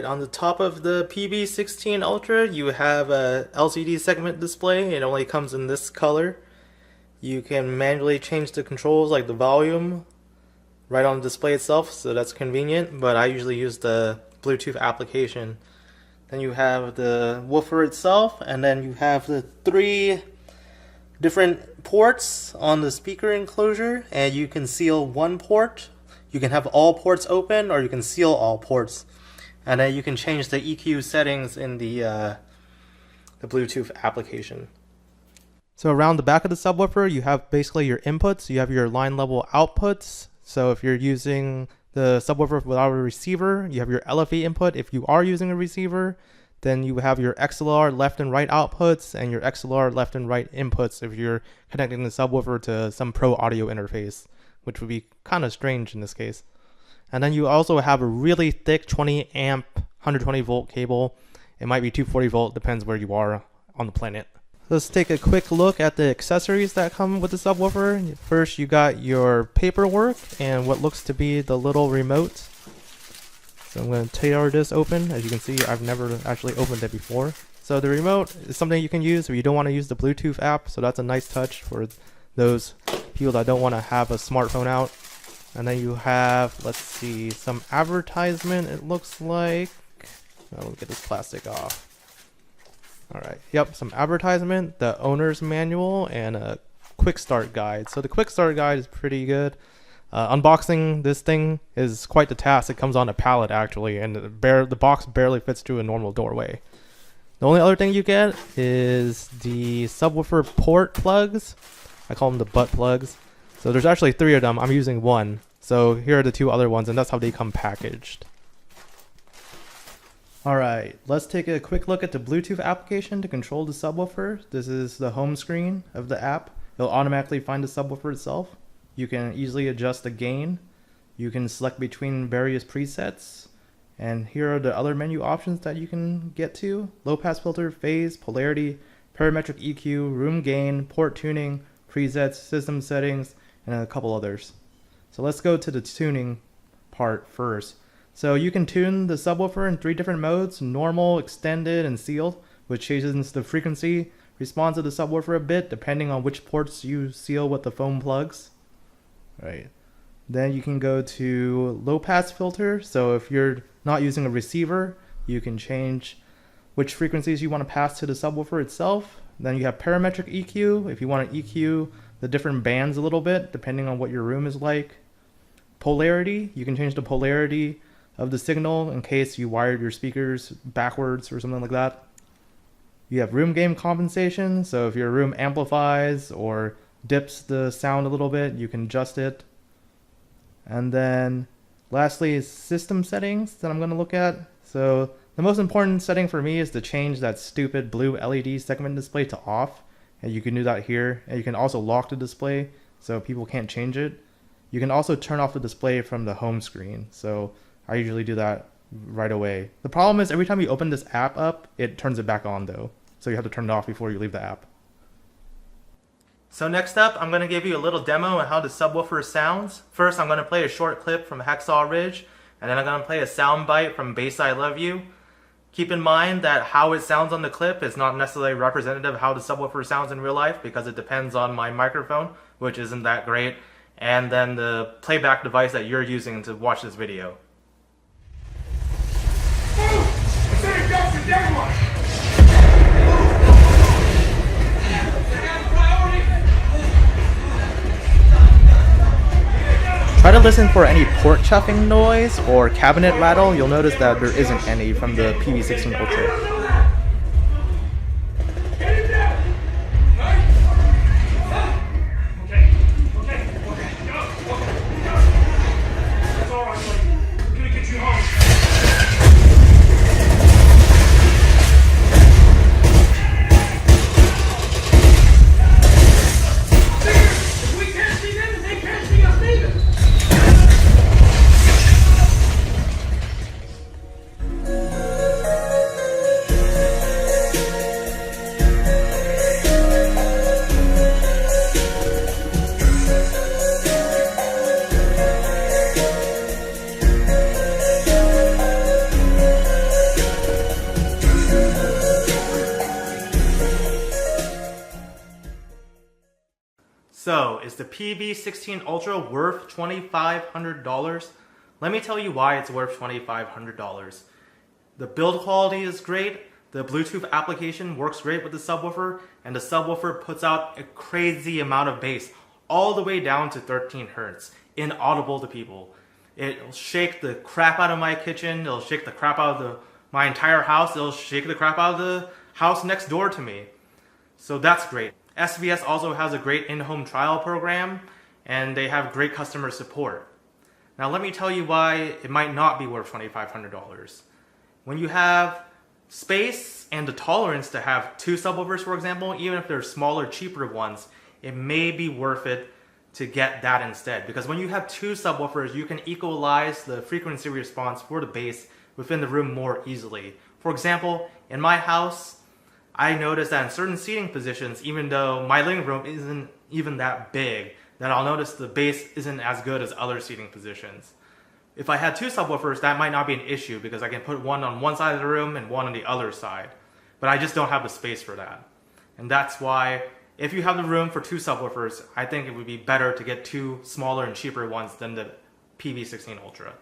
on the top of the PB16 Ultra, you have a LCD segment display. It only comes in this color. You can manually change the controls like the volume right on the display itself, so that's convenient, but I usually use the Bluetooth application. Then you have the woofer itself, and then you have the 3 different ports on the speaker enclosure, and you can seal one port. You can have all ports open, or you can seal all ports. And then you can change the EQ settings in the Bluetooth application. So around the back of the subwoofer, you have basically your inputs. You have your line level outputs. So if you're using the subwoofer without a receiver, you have your LFE input. If you are using a receiver, then you have your XLR left and right outputs and your XLR left and right inputs if you're connecting the subwoofer to some pro audio interface, which would be kind of strange in this case. And then you also have a really thick 20 amp 120 volt cable. It might be 240 volt, depends where you are on the planet. Let's take a quick look at the accessories that come with the subwoofer. First, you got your paperwork and what looks to be the little remote. So I'm going to tear this open. As you can see, I've never actually opened it before. So the remote is something you can use if you don't want to use the Bluetooth app. So that's a nice touch for those people that don't want to have a smartphone out. And then you have, let's see, some advertisement, it looks like. Now we'll get this plastic off. Alright, yep, some advertisement, the owner's manual, and a quick start guide. So the quick start guide is pretty good. Unboxing this thing is quite the task. It comes on a pallet actually, and the box barely fits through a normal doorway. The only other thing you get is the subwoofer port plugs. I call them the butt plugs. So there's actually 3 of them. I'm using 1. So here are the 2 other ones, and that's how they come packaged. Alright, let's take a quick look at the Bluetooth application to control the subwoofer. This is the home screen of the app. It'll automatically find the subwoofer itself. You can easily adjust the gain. You can select between various presets. And here are the other menu options that you can get to. Low pass filter, phase, polarity, parametric EQ, room gain, port tuning, presets, system settings, and a couple others. So let's go to the tuning part first. So you can tune the subwoofer in 3 different modes: normal, extended, and sealed, which changes the frequency response of the subwoofer a bit depending on which ports you seal with the foam plugs. Right. Then you can go to low pass filter. So if you're not using a receiver, you can change which frequencies you want to pass to the subwoofer itself. Then you have parametric EQ, if you want to EQ the different bands a little bit depending on what your room is like. Polarity, you can change the polarity of the signal in case you wired your speakers backwards or something like that. You have room gain compensation, so if your room amplifies or dips the sound a little bit, you can adjust it. And then lastly is system settings that I'm going to look at. So the most important setting for me is to change that stupid blue LED segment display to off, and you can do that here. And you can also lock the display so people can't change it. You can also turn off the display from the home screen, so I usually do that right away. The problem is every time you open this app up, it turns it back on though, so you have to turn it off before you leave the app. So next up, I'm going to give you a little demo on how the subwoofer sounds. First, I'm going to play a short clip from Hacksaw Ridge, and then I'm going to play a sound bite from Bass I Love You. Keep in mind that how it sounds on the clip is not necessarily representative of how the subwoofer sounds in real life, because it depends on my microphone, which isn't that great, and then the playback device that you're using to watch this video. Try to listen for any port chuffing noise or cabinet rattle. You'll notice that there isn't any from the PB16 Ultra. So, is the PB16 worth $2,500? Let me tell you why it's worth $2,500. The build quality is great, the Bluetooth application works great with the subwoofer, and the subwoofer puts out a crazy amount of bass, all the way down to 13 Hz, inaudible to people. It'll shake the crap out of my kitchen, it'll shake the crap out of my entire house, it'll shake the crap out of the house next door to me. So that's great. SVS also has a great in-home trial program, and they have great customer support. Now let me tell you why it might not be worth $2,500. When you have space and the tolerance to have 2 subwoofers, for example, even if they're smaller, cheaper ones, it may be worth it to get that instead. Because when you have 2 subwoofers, you can equalize the frequency response for the bass within the room more easily. For example, in my house, I noticed that in certain seating positions, even though my living room isn't even that big, that I'll notice the bass isn't as good as other seating positions. If I had 2 subwoofers, that might not be an issue because I can put one on one side of the room and one on the other side. But I just don't have the space for that. And that's why, if you have the room for 2 subwoofers, I think it would be better to get 2 smaller and cheaper ones than the PB16 Ultra.